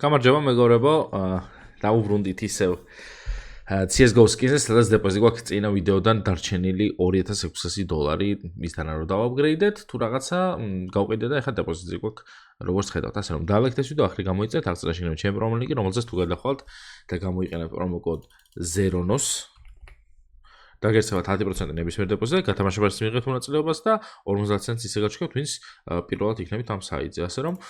გამარჯობა მეგობრებო, დავუბრუნდით ისევ CS:GO-ს კინზე, სადაც დეპოზიტი გვაქვს წინა ვიდეოდან დარჩენილი $2600 მისთან რომ დავაპგრეიდეთ, თუ რაღაცა გავყიდე და ეხლა დეპოზიტი გვაქვს, როგორც ხედავთ, ასე რომ დაალექთ ეს ვიდეო, ახლა გამოიწევთ, აღწერაში იქნება ჩემი პრომო ლინკი, რომელზეც თუ გადახვალთ და გამოიყენებთ პრომო კოდ ZERONOS და გეცემათ 10% ნებისმიერ დეპოზიტზე, გათამაშებაში მიიღებთ მონაწილეობას და 50 ცენტს ისე გაჩვენებთ, ვინც პირველად იქნებით ამ საიტზე, ასე რომ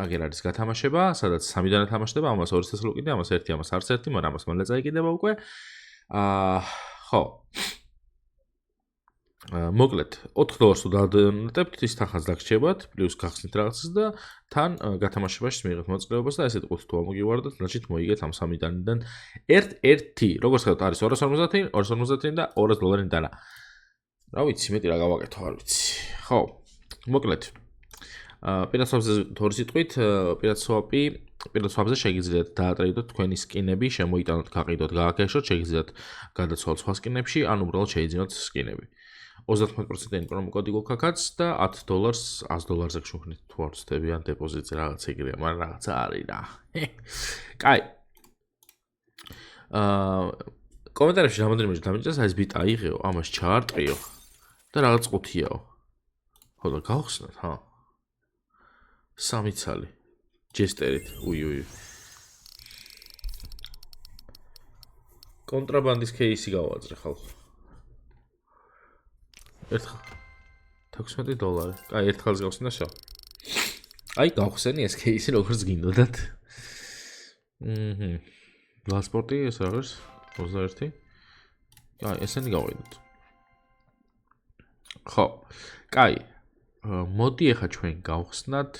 აგერ არის გათამაშება, სადაც 3-დან თამაშდება, ამას 2 წესს ლუკიდე, ამას 1, ამას არც 1, მაგრამ ამას მალე წაიკიდება უკვე. ხო. მოკლედ, $4 თუ დავდონატებთ, ის თანხაც დაგრჩებათ, პლუს გახსნით რაღაცას და თან გათამაშებაში მიიღებთ მონაწილეობას და ესეთ ყუთს თუ ამოგივარდოთ, значит მოიგეთ ამ 3-დან ერთ-ერთი. როგორც ხედავთ, არის 250 და $200 დანა. რა ვიცი, მეტი რა გავაკეთო, არ ვიცი. ხო. მოკლედ. პირად swap-ზე თორე სიტყვით, პირად swap-ზე შეგიძლიათ დაატრეიდოთ თქვენი სკინები, შემოიტანოთ, გაყიდოთ, გააკეშოთ, შეგიძლიათ გადაცვალოთ სხვა სკინებში, ან უბრალოდ შეიძინოთ სკინები. 99% პრომო კოდი გვაქვს და $10, $100-ზე გშუქნით თუ არ ვცდები ან დეპოზიტზე რაღაც ეგრეა, მაგრამ რაღაცა არის რა. კაი. კომენტარებში რამოდენიმეჯერ დამიჭრეს, აი ეს ბიტა აიღეო, ამას ჩაარტყიო და რაღაც ყუთიაო. ხო და გავხსნათ, ჰა. 3 ცალი. ჯესტერით. უი. კონტრაბანდის кейსი გავაძრე ხალხო. $16. კაი, ერთხელს გავხსნა შო. აი, გავხსენი ეს кейსი როგორც გინდოდათ. ლასპორტი ეს არის 21. კაი, ესენი გავყიდოთ. ხო. კაი. მოდი ახლა ჩვენ გავხსნათ.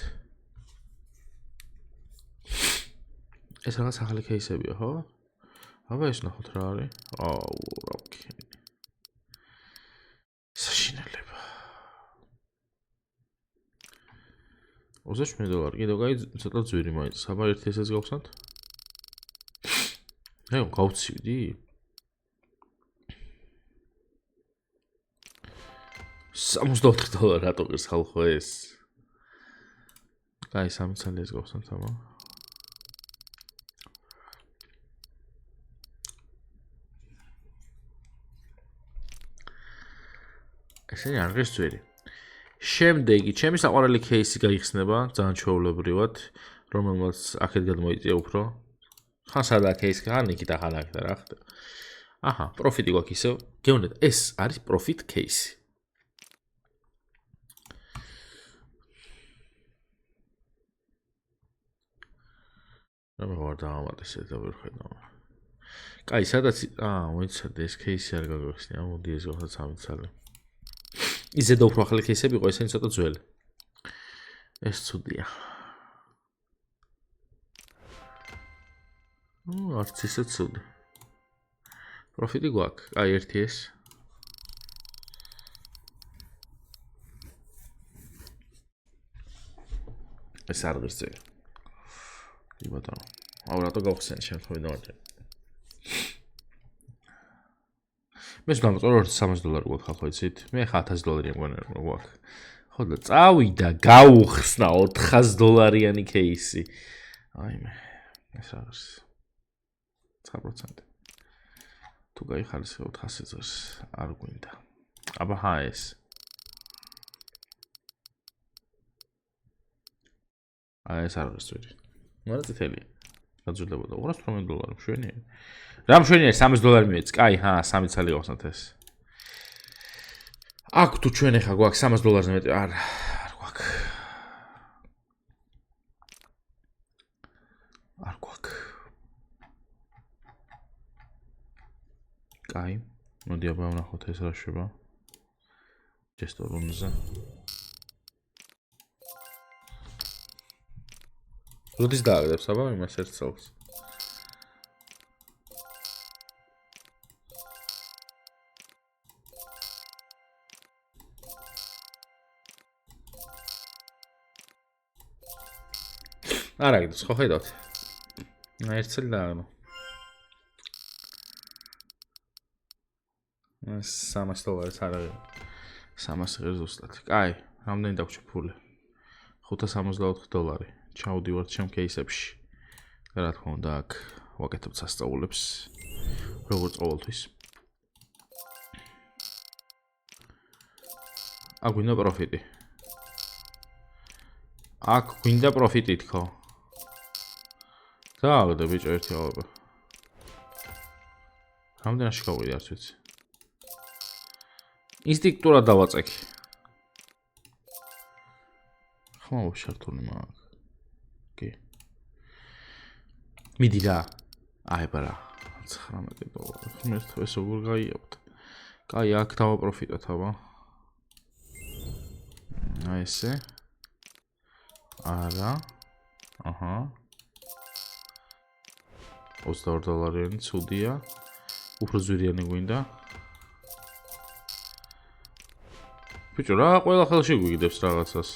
ეს რაღაც ახალი кейსებია, ხო? აბა ეს ნახოთ რა არის. ოკეი. საშინელება. $28 კიდევ გაი ცოტა ძვირი მაინც. აბა ერთი ესეც გავხსნათ. აი, გავცივდი. $64 რატო გეს ხალხო ეს? კაი, 3 ცალი ეს გავხსნათ, აბა. ესენი არ არის ძვირი. შემდეგი, ჩემი საყვარელი кейსი გაიხსნება, ძალიან ჩვეულებრივად, რომელმაც აქეთ გადმოიწია უფრო. ხან სადაა кейსი, ხან იქით ახან აქ და რა ხდება. აჰა, პროფიტი გვაქვს ისევ. გეუბნეთ, ეს არის პროფიტ кейსი. რა ვარ დაამატეს და ვერ ხედავ. კაი, სადაც მოიცადე ეს кейსი არ გაგახსნია, მოდი ეს გავხსნათ 3 ცალი. ისე და უფრო ახალი кейსები იყო, ესენი ცოტა ძველი. ეს ცუდია. არც ისე ცუდი. პროფიტი გვაქვს. აი, ერთი ეს. ეს არ ღირს ძველი. კი ბატონო. აუ რატო გავხსენი შემთხვევით დავარდე. მე ვსვამწორო $300 გვაქვს ხალხო იცით? მე ხა $1000 მგონია რომ გვაქვს. ხო და წავიდა გავუხსნა $400-იანი кейსი. აი მე ეს არის 9%. თუ გაიხარისხებთ 100 წელს არ გვინდა. აბა ხა ეს. აი ეს არ არის ძვირი. მაგრამ წითელია. გაძვირდებოდა $280 მშვენიერი. რა მშვენიერი $300 მიეც. კაი, ჰა, 3 ცალი გავხსნათ ეს. აქ თუ ჩვენ ახლა გვაქვს $300-ზე მეტი არ გვაქვს. არ გვაქვს. კაი, მოდი აბა ვნახოთ ეს რა შევა. ჯესტორუნზე. როდის დააგდებს აბა იმას ერთ წელს? არ აგდებს, ხო ხედავთ? ერთ წელი დააგდო. $300 არ არის. 300 ღირს ზუსტად. კაი, რამდენი დაგვჭირ ფული? $564. ჩავდივართ ჩემ кейსებში. რა თქმა უნდა, აქ ვაკეთებ სასწაულებს, როგორც ყოველთვის. აქ გვინდა პროფიტი. აქ გვინდა პროფიტი თქო. დაავადე ბიჭო ერთი აღება. რამდენაში გავყიდე არც ვიცი. ინსტინქტურად დავაწექი. ხმაო შარტული მაგ. კი. მიდი რა. აება რა. 19 დოლარი. ღმერთო ეს როგორ გაიავთ. კაი, აქ დავაპროფიტოთ აბა. აი ესე. არა. აჰა. 22 დოლარიანი ცუდია. უფრო ზვირიანი გვინდა. ბიჭო, რა ყველა ხელში გვიგდებს რაღაცას.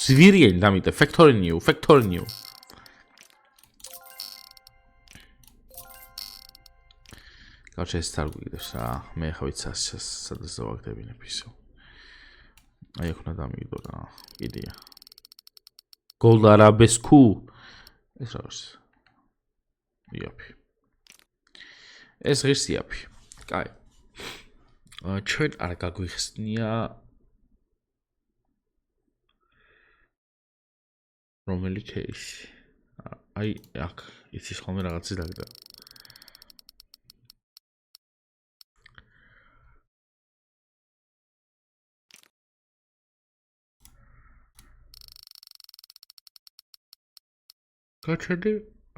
ზვირიანი დამიტე, factory new. გარჩე ეს არ გვიგდებს რა. მე ხა ვიცი სადაც დავაგდებინებ ისო. აი ახლა დამიგდო რა. კიდია. Gold arabescu. ეს არის. იაფი. ეს ღირს იაფი. კაი. ჩვენ არ გაგვიხსნია რომელი кейსი. აი აქ იცის ხოლმე რაღაცის დაგდა. გაჩერდი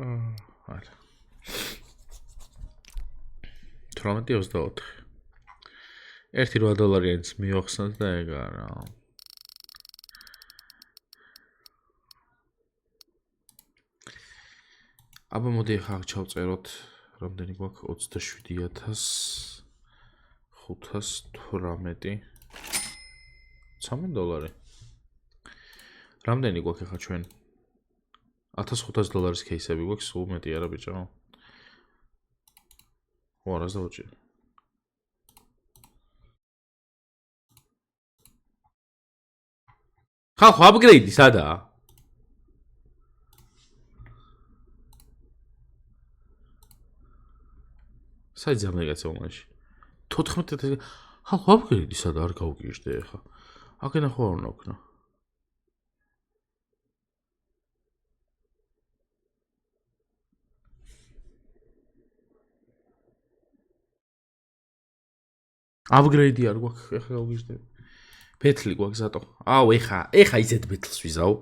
არა 18.24 ერთი 8 დოლარიანიც მივახსნათ და ეგ არა აბა მოდი ახლა ჩავწეროთ რამდენი გვაქვს 27,518 3 დოლარი რამდენი გვაქვს ახლა ჩვენ 1500 დოლარის кейსები გვაქვს სულ მეტი არა ბიჭო ო არას დავჭირე ხალხო აპგრეიდი სადაა საიძამე კაცო მაშინ 14 ხალხო აპგრეიდი სადა არ გავგიჟდე ახლა აქენა ხო არ უნდა ვქნა აპგრეიდი არ გვაქვს ახლა გავგიჟდები ბეთლი გვაქვს ზატო აუ ეხა ისეთ ბეთლს ვიზავ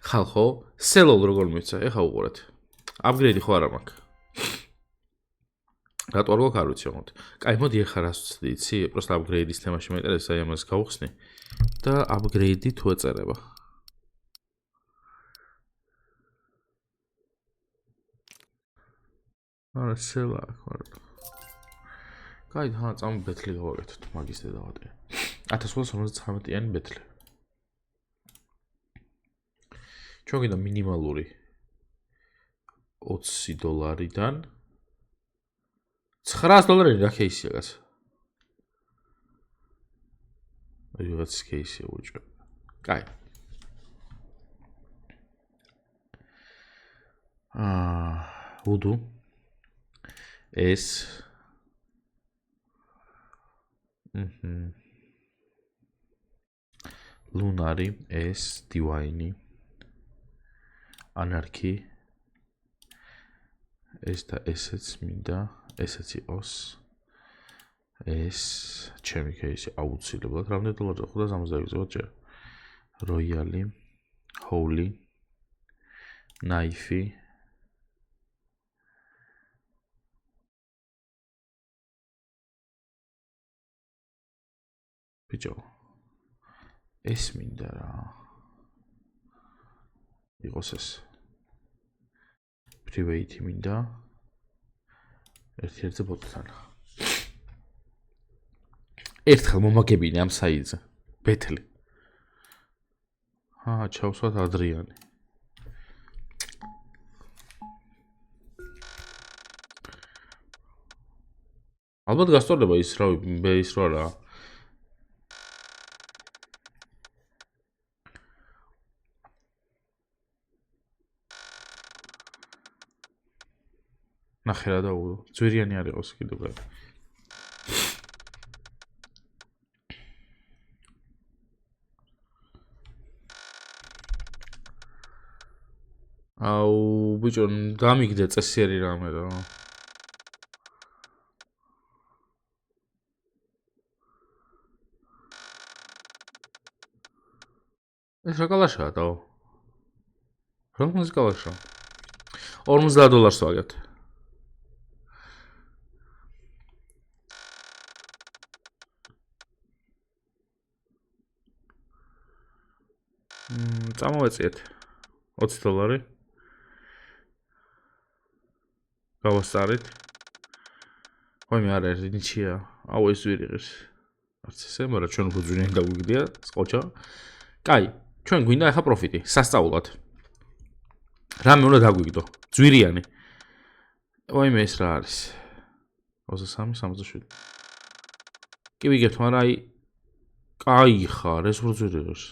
ხალხო სელოლ როგორ მივცა ეხა უყურეთ აპგრეიდი ხო არა მაქვს რატო არ გვაქვს არ ვიცი ოღონდ კაი მოდი ეხა რას ვცდი იცი პროსტ აპგრეიდის თემაში მეინტერესებს აი ამას გავხსნი და აპგრეიდი თუ ეწერება არა სელა ხო კაი თან წამ ბეთლი გავაკეთოთ მაგის დედავატე 1259-იანი ბეთლი ჩვენ გინდა მინიმალური 20 დოლარიდან 900 დოლარიანი რა кейსია კაც რაღაც кейსია უჭე კაი უდუ ეს ლუნარი ეს დივაინი ანარქი ეს და ესეც მინდა ესეც იყოს ეს ჩემი кейსი აუცილებლად რამდენი დოლარია 570 ჯერ როიალი ჰოული ნაიფი ბიჭო ეს მინდა რა იყოს ეს private მინდა ერთ-ერთზე ბოტთან ერთხელ მომაგებინე ამ საიტზე ბეთლი ჩავსვათ ადრიანი ალბათ გასწორდება ის რა ის რა ნახე რა დაუგო. ძვირიანი არ იყოს კიდევ. აუ ბიჭო, გამიგდე წესიერი რამე რა. ეს რა კალაშაა დაო? რა მუსიკალაშაა? $50 ვაგეთ. წამოვეწიეთ $20. გავასწარით. ვაიმე არა ეს ნიჩია. აუ ეს ვერ იღებს. არც ესე, მაგრამ ჩვენ უფრო ძვირიანი დაგვიგდია, სკოჩა. კაი, ჩვენ გვინდა ახლა პროფიტი, სასწაულად. რამე უნდა დაგვიგდო? ძვირიანი. ვაიმე ეს რა არის? 23, 67. კი ვიგებთ, მაგრამ აი კაი ხარ, ეს უფრო ძვირი არის.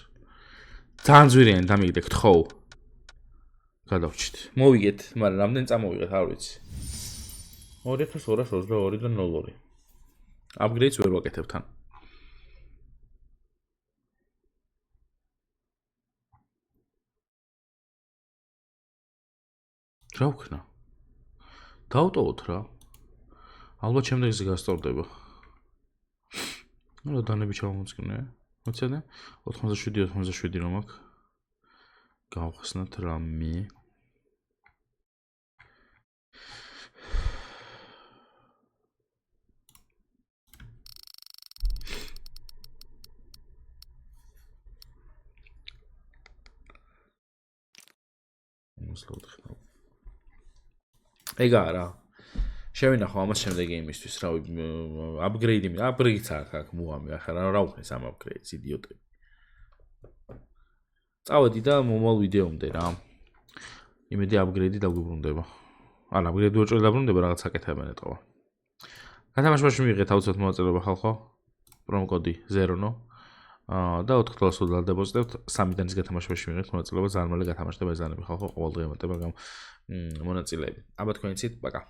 ძალიან ძვირიანი დამიგდე, გთხოვ. გადავჭით. მოვიგეთ, მაგრამ რამდენი წამოვიღეთ, არ ვიცი. 2222 და 02. Upgrades ვერ ვაკეთებ თან. რა ვქნა? დავტოვოთ რა. ალბათ შემდეგზე გასწორდება. ნუ დანები ჩავამოწკნე. მოწედა 87 რომ აქ გავხსნათ რამე. ეგა რა. შევინახო ამას შემდეგი იმისთვის, რა upgrade-იც არ აქვს მოამი, ახლა რა ვხნის ამ upgrade-ს იდიოტები. წავედი და მომავალ ვიდეომდე რა. იმედი upgrade-ი დაგვიბრუნდება. არა, upgrade-ი უჭირდება დაბრუნდება, რაღაც აკეთებენ ეტყობა. გათამაშებაში მიიღეთ აუცილებლად მონაწილეობა ხალხო. პრომოკოდი 0no. და $4 დაპოზიტებთ 3 დანის გათამაშებაში მიიღეთ მონაწილეობა, ზარმალი გათამაშდება ეს დანები ხალხო, ყოველდღე ემატება მონაწილეები. აბა თქვენ იცით, პაკა.